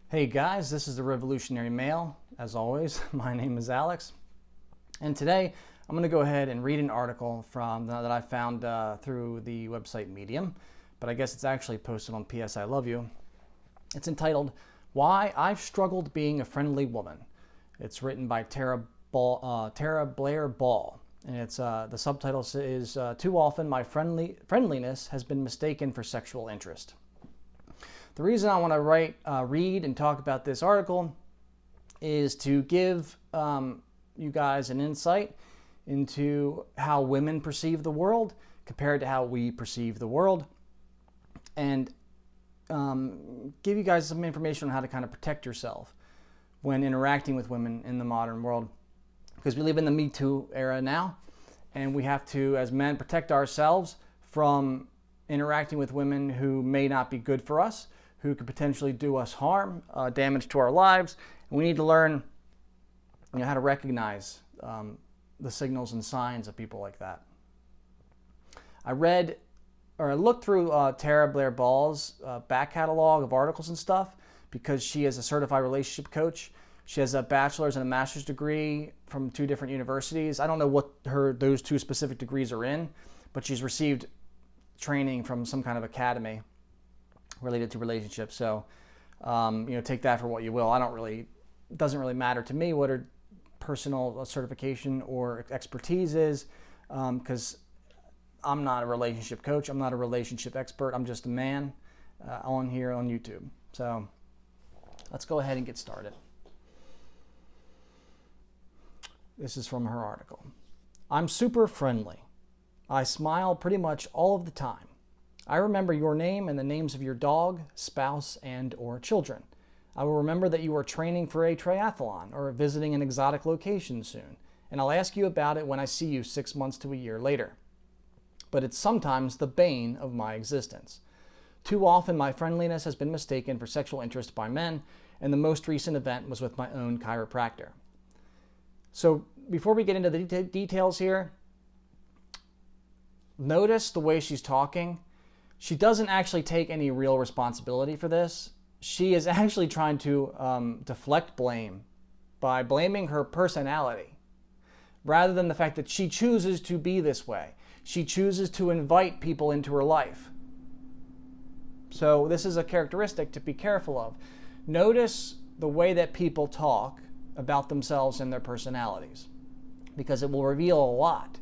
Hey guys, this is the Revolutionary Male. As always, my name is Alex. And today I'm going to go ahead and read an article that I found through the website Medium, but I guess it's actually posted on PS I Love You. It's entitled, Why I've Struggled Being a Friendly Woman. It's written by Tara Blair Ball. And the subtitle is, Too Often My Friendliness Has Been Mistaken for Sexual Interest. The reason I want to read and talk about this article is to give you guys an insight into how women perceive the world compared to how we perceive the world, and give you guys some information on how to kind of protect yourself when interacting with women in the modern world. Because we live in the Me Too era now, and we have to, as men, protect ourselves from interacting with women who may not be good for us, who could potentially do us harm, damage to our lives. And we need to learn, how to recognize the signals and signs of people like that. I looked through Tara Blair Ball's back catalog of articles and stuff, because she is a certified relationship coach. She has a bachelor's and a master's degree from 2 different universities. I don't know what those 2 specific degrees are in, but she's received training from some kind of academy related to relationships. So, take that for what you will. It doesn't really matter to me what her personal certification or expertise is, because I'm not a relationship coach. I'm not a relationship expert. I'm just a man on here on YouTube. So let's go ahead and get started. This is from her article. I'm super friendly. I smile pretty much all of the time. I remember your name and the names of your dog, spouse, and or children. I will remember that you are training for a triathlon or visiting an exotic location soon, and I'll ask you about it when I see you 6 months to a year later. But it's sometimes the bane of my existence. Too often my friendliness has been mistaken for sexual interest by men, and the most recent event was with my own chiropractor. So before we get into the details here, notice the way she's talking. She doesn't actually take any real responsibility for this. She is actually trying to deflect blame by blaming her personality, rather than the fact that she chooses to be this way. She chooses to invite people into her life. So this is a characteristic to be careful of. Notice the way that people talk about themselves and their personalities, because it will reveal a lot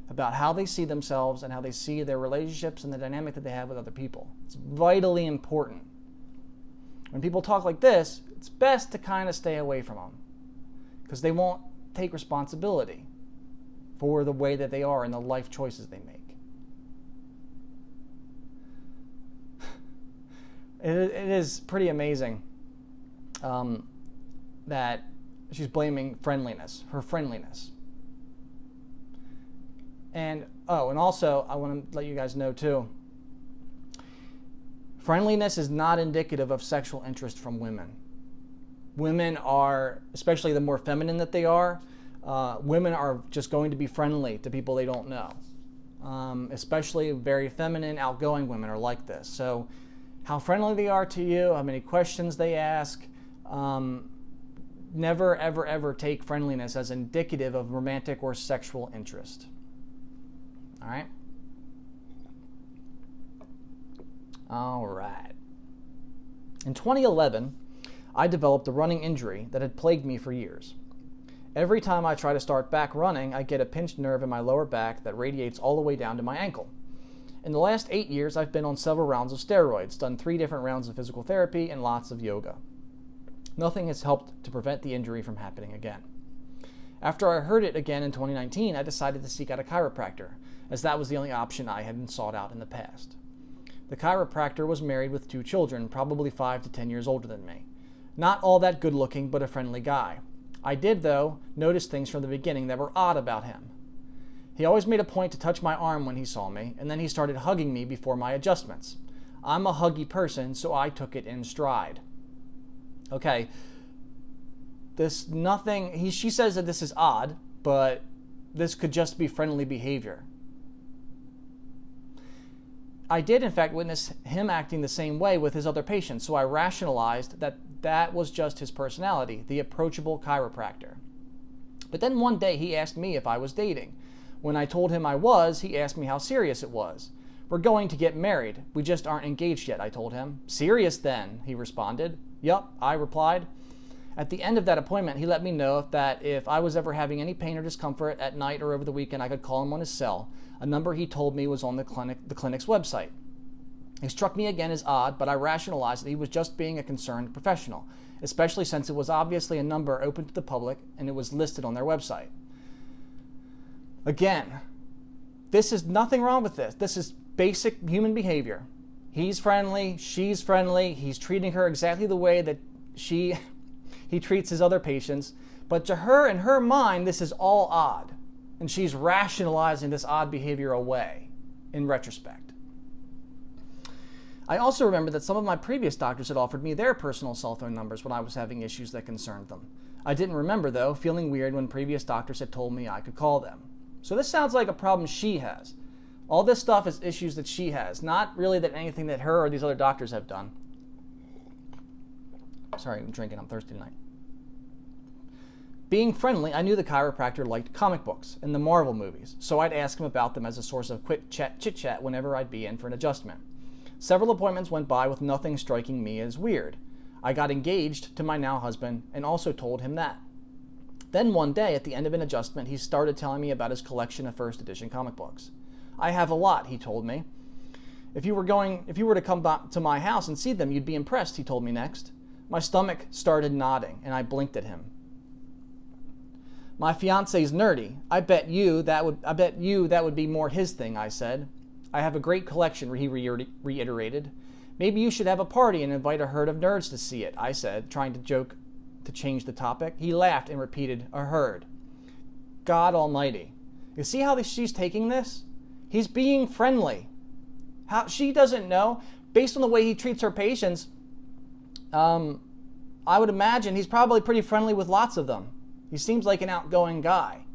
about how they see themselves and how they see their relationships and the dynamic that they have with other people. It's vitally important. When people talk like this, it's best to kind of stay away from them, because they won't take responsibility for the way that they are and the life choices they make. It is pretty amazing that she's blaming her friendliness. And also, I want to let you guys know too, friendliness is not indicative of sexual interest from women. Women are, especially the more feminine that they are, women are just going to be friendly to people they don't know. Especially very feminine, outgoing women are like this. So how friendly they are to you, how many questions they ask, never, ever, ever take friendliness as indicative of romantic or sexual interest. All right. All right. In 2011, I developed a running injury that had plagued me for years. Every time I try to start back running, I get a pinched nerve in my lower back that radiates all the way down to my ankle. In the last 8 years, I've been on several rounds of steroids, done 3 different rounds of physical therapy, and lots of yoga. Nothing has helped to prevent the injury from happening again. After I heard it again in 2019, I decided to seek out a chiropractor, as that was the only option I had sought out in the past. The chiropractor was married with 2 children, probably 5 to 10 years older than me. Not all that good looking, but a friendly guy. I did, though, notice things from the beginning that were odd about him. He always made a point to touch my arm when he saw me, and then he started hugging me before my adjustments. I'm a huggy person, so I took it in stride. Okay, she says that this is odd, but this could just be friendly behavior. I did, in fact, witness him acting the same way with his other patients, so I rationalized that that was just his personality, the approachable chiropractor. But then one day he asked me if I was dating. When I told him I was, he asked me how serious it was. We're going to get married. We just aren't engaged yet, I told him. Serious then, he responded. Yup, I replied. At the end of that appointment, he let me know that if I was ever having any pain or discomfort at night or over the weekend, I could call him on his cell. A number he told me was on the clinic's website. It struck me again as odd, but I rationalized that he was just being a concerned professional, especially since it was obviously a number open to the public and it was listed on their website. Again, this is nothing wrong with this. This is basic human behavior. He's friendly, she's friendly, he's treating her exactly the way that he treats his other patients, but to her, in her mind, this is all odd, and she's rationalizing this odd behavior away in retrospect. I also remember that some of my previous doctors had offered me their personal cell phone numbers when I was having issues that concerned them. I didn't remember, though, feeling weird when previous doctors had told me I could call them. So this sounds like a problem she has. All this stuff is issues that she has, not really that anything that her or these other doctors have done. Sorry, I'm drinking. I'm thirsty tonight. Being friendly, I knew the chiropractor liked comic books and the Marvel movies, so I'd ask him about them as a source of quick chit-chat whenever I'd be in for an adjustment. Several appointments went by with nothing striking me as weird. I got engaged to my now husband and also told him that. Then one day, at the end of an adjustment, he started telling me about his collection of first edition comic books. I have a lot, he told me. If you were to come back to my house and see them, you'd be impressed, he told me next. My stomach started nodding, and I blinked at him. My fiance's nerdy. I bet you that would be more his thing, I said. I have a great collection, he reiterated. Maybe you should have a party and invite a herd of nerds to see it, I said, trying to joke to change the topic. He laughed and repeated, a herd. God almighty. You see how she's taking this? He's being friendly. She doesn't know. Based on the way he treats her patients, I would imagine he's probably pretty friendly with lots of them. He seems like an outgoing guy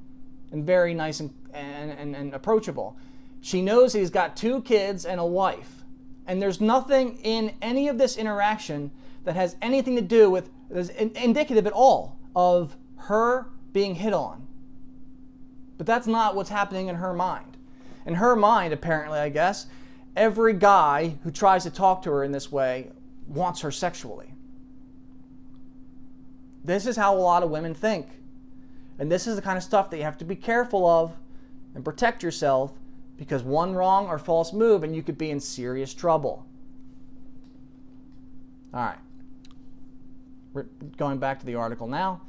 and very nice and approachable. She knows he's got 2 kids and a wife. And there's nothing in any of this interaction that has anything to do with, is indicative at all of her being hit on. But that's not what's happening in her mind. In her mind, apparently, I guess, every guy who tries to talk to her in this way wants her sexually. This is how a lot of women think. And this is the kind of stuff that you have to be careful of and protect yourself, because one wrong or false move and you could be in serious trouble. All right. We're going back to the article now.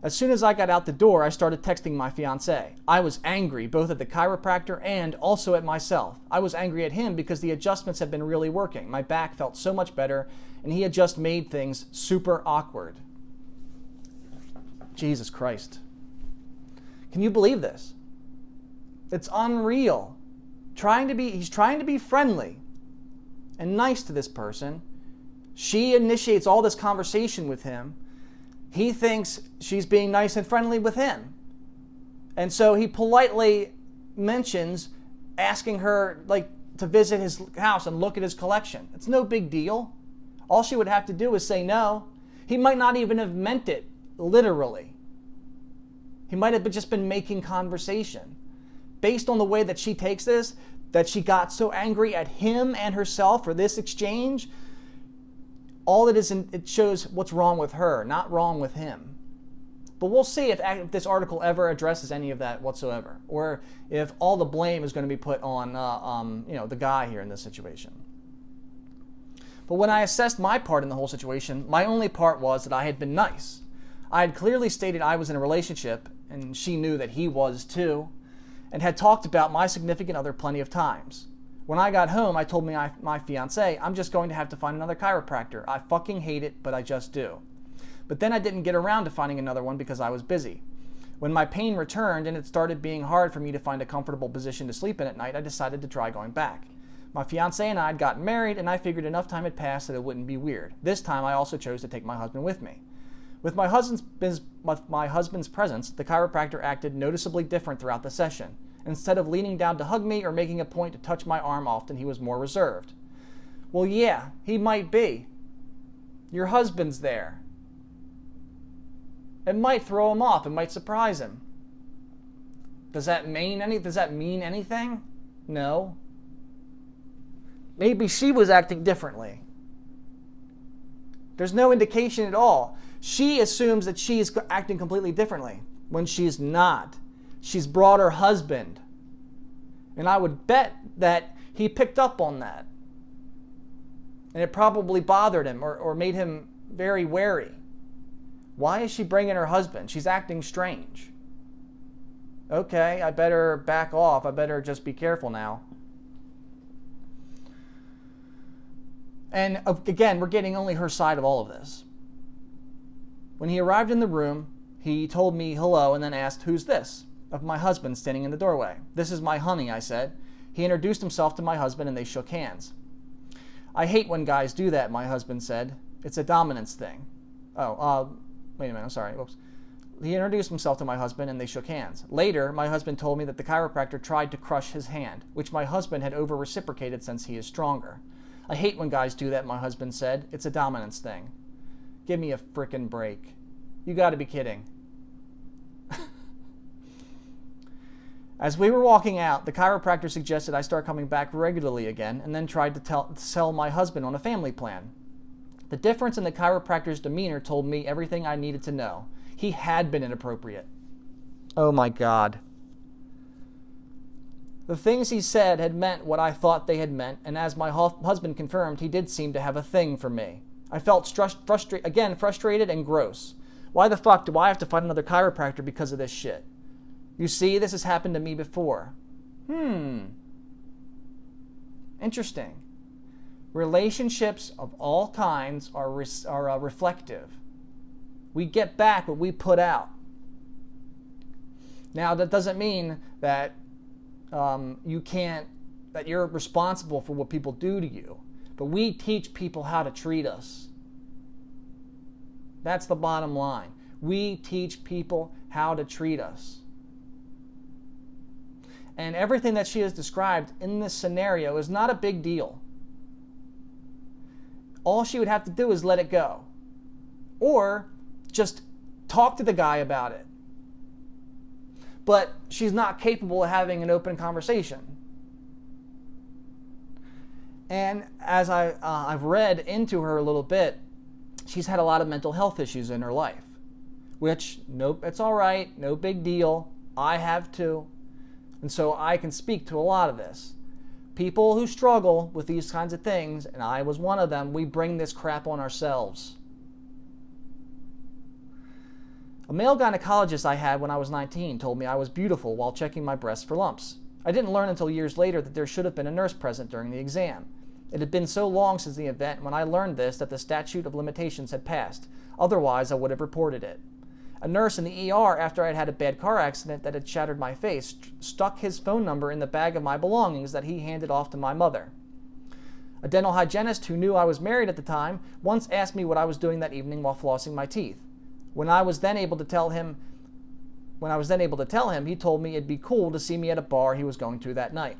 As soon as I got out the door, I started texting my fiancé. I was angry, both at the chiropractor and also at myself. I was angry at him because the adjustments had been really working. My back felt so much better, and he had just made things super awkward. Jesus Christ. Can you believe this? It's unreal. He's trying to be friendly and nice to this person. She initiates all this conversation with him. He thinks she's being nice and friendly with him. And so he politely mentions asking her to visit his house and look at his collection. It's no big deal. All she would have to do is say no. He might not even have meant it literally. He might have just been making conversation. Based on the way that she takes this, that she got so angry at him and herself for this exchange, all it is, it shows what's wrong with her, not wrong with him. But we'll see if this article ever addresses any of that whatsoever, or if all the blame is going to be put on the guy here in this situation. But when I assessed my part in the whole situation, my only part was that I had been nice. I had clearly stated I was in a relationship, and she knew that he was too, and had talked about my significant other plenty of times. When I got home, I told my fiancé, I'm just going to have to find another chiropractor. I fucking hate it, but I just do. But then I didn't get around to finding another one because I was busy. When my pain returned and it started being hard for me to find a comfortable position to sleep in at night, I decided to try going back. My fiancé and I had gotten married, and I figured enough time had passed that it wouldn't be weird. This time, I also chose to take my husband with me. With my husband's presence, the chiropractor acted noticeably different throughout the session. Instead of leaning down to hug me or making a point to touch my arm often, he was more reserved. Well, yeah, he might be. Your husband's there. It might throw him off. It might surprise him. Does that mean anything? No. Maybe she was acting differently. There's no indication at all. She assumes that she is acting completely differently when she's not. She's brought her husband. And I would bet that he picked up on that. And it probably bothered him or made him very wary. Why is she bringing her husband? She's acting strange. Okay, I better back off. I better just be careful now. And again, we're getting only her side of all of this. When he arrived in the room, he told me hello and then asked, "Who's this?" of my husband standing in the doorway. "This is my honey," I said. He introduced himself to my husband and they shook hands. "I hate when guys do that," my husband said. "It's a dominance thing." Wait a minute, I'm sorry. Whoops. He introduced himself to my husband and they shook hands. Later, my husband told me that the chiropractor tried to crush his hand, which my husband had over-reciprocated since he is stronger. "I hate when guys do that," my husband said. "It's a dominance thing." Give me a frickin' break. You gotta be kidding. As we were walking out, the chiropractor suggested I start coming back regularly again and then tried to sell my husband on a family plan. The difference in the chiropractor's demeanor told me everything I needed to know. He had been inappropriate. Oh my God. The things he said had meant what I thought they had meant, and as my husband confirmed, he did seem to have a thing for me. I felt frustrated and gross. Why the fuck do I have to find another chiropractor because of this shit? You see, this has happened to me before. Interesting. Relationships of all kinds are reflective. We get back what we put out. Now, that doesn't mean that that you're responsible for what people do to you. But we teach people how to treat us. That's the bottom line. We teach people how to treat us. And everything that she has described in this scenario is not a big deal. All she would have to do is let it go. Or just talk to the guy about it. But she's not capable of having an open conversation. And as I've read into her a little bit, she's had a lot of mental health issues in her life. Which, nope, it's all right, no big deal. I have too. And so I can speak to a lot of this. People who struggle with these kinds of things, and I was one of them, we bring this crap on ourselves. A male gynecologist I had when I was 19 told me I was beautiful while checking my breasts for lumps. I didn't learn until years later that there should have been a nurse present during the exam. It had been so long since the event when I learned this that the statute of limitations had passed. Otherwise, I would have reported it. A nurse in the ER, after I'd had a bad car accident that had shattered my face, stuck his phone number in the bag of my belongings that he handed off to my mother. A dental hygienist who knew I was married at the time once asked me what I was doing that evening while flossing my teeth. When I was then able to tell him, he told me it'd be cool to see me at a bar he was going to that night.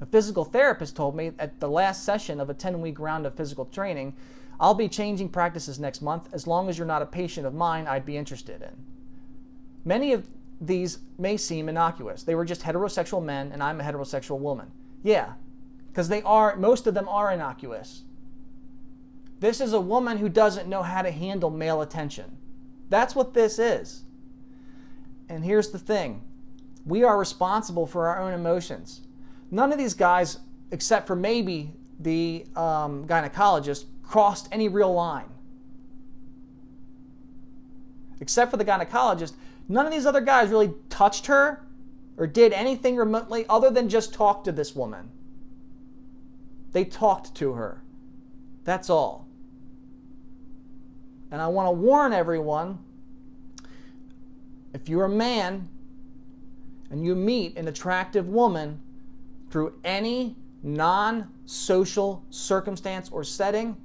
A physical therapist told me at the last session of a 10-week round of physical training, "I'll be changing practices next month. As long as you're not a patient of mine, I'd be interested in." Many of these may seem innocuous. They were just heterosexual men, and I'm a heterosexual woman. Yeah, because most of them are innocuous. This is a woman who doesn't know how to handle male attention. That's what this is. And here's the thing. We are responsible for our own emotions. None of these guys, except for maybe the gynecologist, crossed any real line. Except for the gynecologist, none of these other guys really touched her or did anything remotely other than just talk to this woman. They talked to her. That's all. And I want to warn everyone, if you're a man and you meet an attractive woman through any non-social circumstance or setting,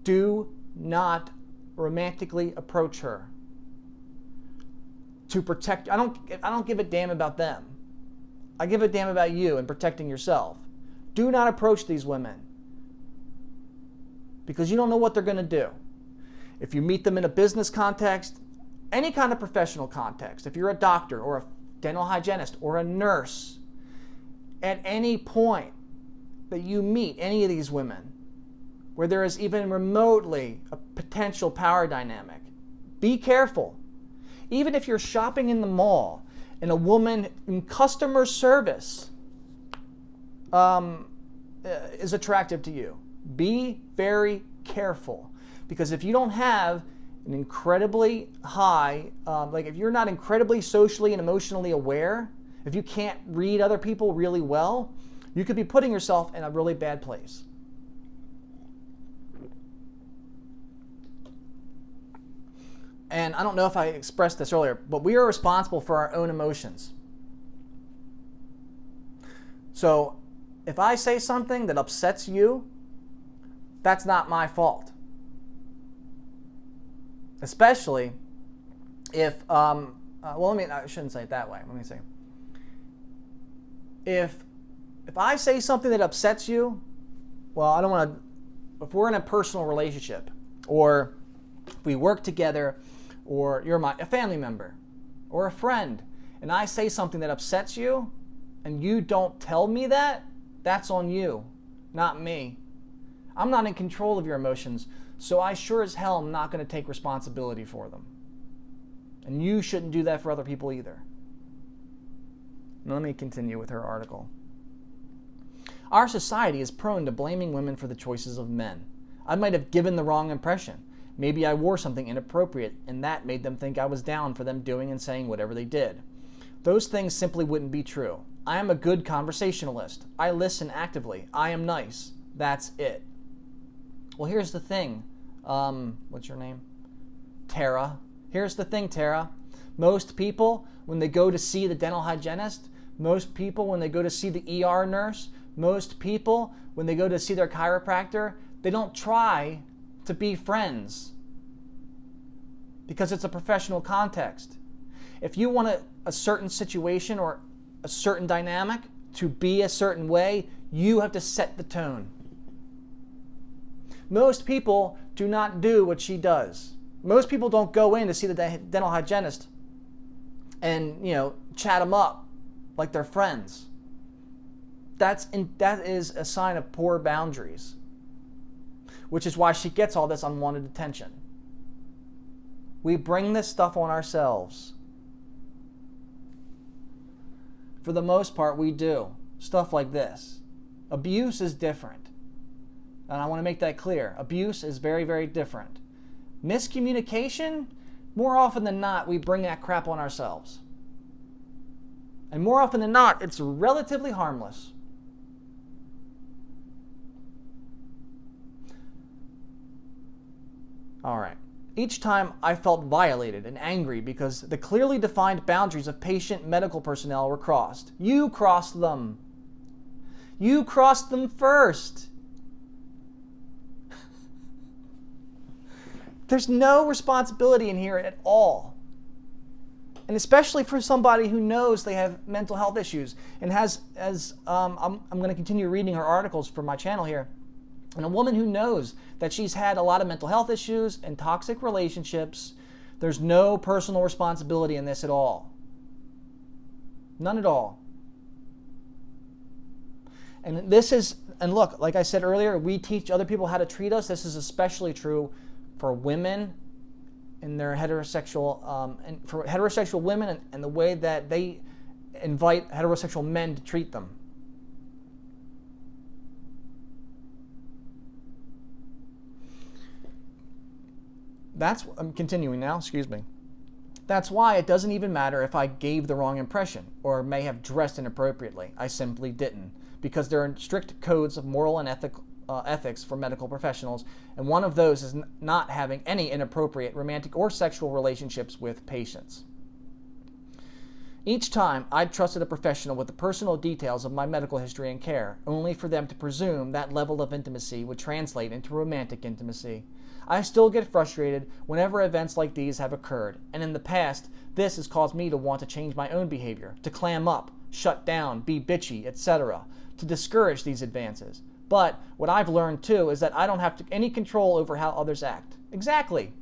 do not romantically approach her. To protect, I don't give a damn about them. I give a damn about you and protecting yourself. Do not approach these women because you don't know what they're going to do. If you meet them in a business context, any kind of professional context, if you're a doctor or a dental hygienist or a nurse, at any point that you meet any of these women where there is even remotely a potential power dynamic, be careful. Even if you're shopping in the mall and a woman in customer service is attractive to you, be very careful. Because if you don't have an incredibly high, like if you're not incredibly socially and emotionally aware, if you can't read other people really well, you could be putting yourself in a really bad place. And I don't know if I expressed this earlier, but we are responsible for our own emotions. So if I say something that upsets you, that's not my fault. Especially if, I shouldn't say it that way. Let me see. If I say something that upsets you, well, I don't want to, if we're in a personal relationship, or we work together, or you're a family member, or a friend, and I say something that upsets you, and you don't tell me that, that's on you, not me. I'm not in control of your emotions, so I sure as hell am not going to take responsibility for them. And you shouldn't do that for other people either. Now, let me continue with her article. Our society is prone to blaming women for the choices of men. I might have given the wrong impression. Maybe I wore something inappropriate, and that made them think I was down for them doing and saying whatever they did. Those things simply wouldn't be true. I am a good conversationalist. I listen actively. I am nice. That's it. Well, here's the thing. What's your name? Tara. Here's the thing, Tara. Most people, when they go to see the dental hygienist, most people, when they go to see the ER nurse, most people, when they go to see their chiropractor, they don't try to be friends because it's a professional context. If you want a certain situation or a certain dynamic to be a certain way, you have to set the tone. Most people do not do what she does. Most people don't go in to see the dental hygienist and, chat them up like they're friends. That is a sign of poor boundaries, which is why she gets all this unwanted attention. We bring this stuff on ourselves. For the most part, we do. Stuff like this. Abuse is different. And I want to make that clear. Abuse is very, very different. Miscommunication, more often than not, we bring that crap on ourselves. And more often than not, it's relatively harmless. All right. Each time I felt violated and angry because the clearly defined boundaries of patient medical personnel were crossed. You crossed them. You crossed them first. There's no responsibility in here at all. And especially for somebody who knows they have mental health issues and I'm going to continue reading her articles for my channel here. And a woman who knows that she's had a lot of mental health issues and toxic relationships, there's no personal responsibility in this at all. None at all. And look, like I said earlier, we teach other people how to treat us. This is especially true for women and their heterosexual, and for heterosexual women and the way that they invite heterosexual men to treat them. I'm continuing now, excuse me. That's why it doesn't even matter if I gave the wrong impression or may have dressed inappropriately. I simply didn't, because there are strict codes of moral and ethics for medical professionals, and one of those is not having any inappropriate romantic or sexual relationships with patients. Each time, I trusted a professional with the personal details of my medical history and care, only for them to presume that level of intimacy would translate into romantic intimacy. I still get frustrated whenever events like these have occurred, and in the past, this has caused me to want to change my own behavior, to clam up, shut down, be bitchy, etc., to discourage these advances. But what I've learned too is that I don't have any control over how others act. Exactly.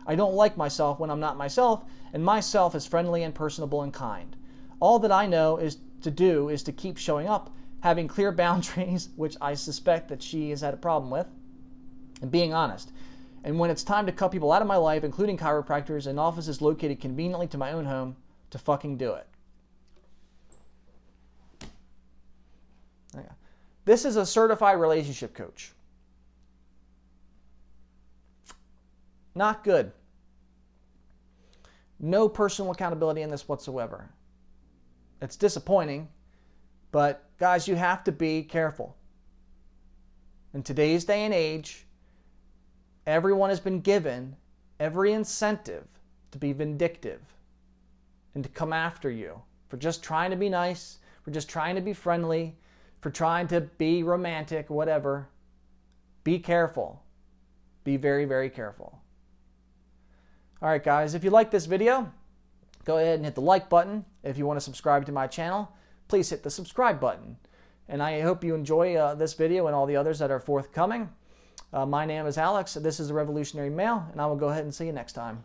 I don't like myself when I'm not myself, and myself is friendly and personable and kind. All that I know is to keep showing up, having clear boundaries, which I suspect that she has had a problem with, and being honest. And when it's time to cut people out of my life, including chiropractors and offices located conveniently to my own home, to fucking do it. This is a certified relationship coach. Not good. No personal accountability in this whatsoever. It's disappointing, but guys, you have to be careful. In today's day and age, everyone has been given every incentive to be vindictive and to come after you for just trying to be nice, for just trying to be friendly, for trying to be romantic, whatever. Be careful. Be very, very careful. All right, guys, if you like this video, go ahead and hit the like button. If you want to subscribe to my channel, please hit the subscribe button. And I hope you enjoy this video and all the others that are forthcoming. My name is Alex. This is the Revolutionary Male, and I will go ahead and see you next time.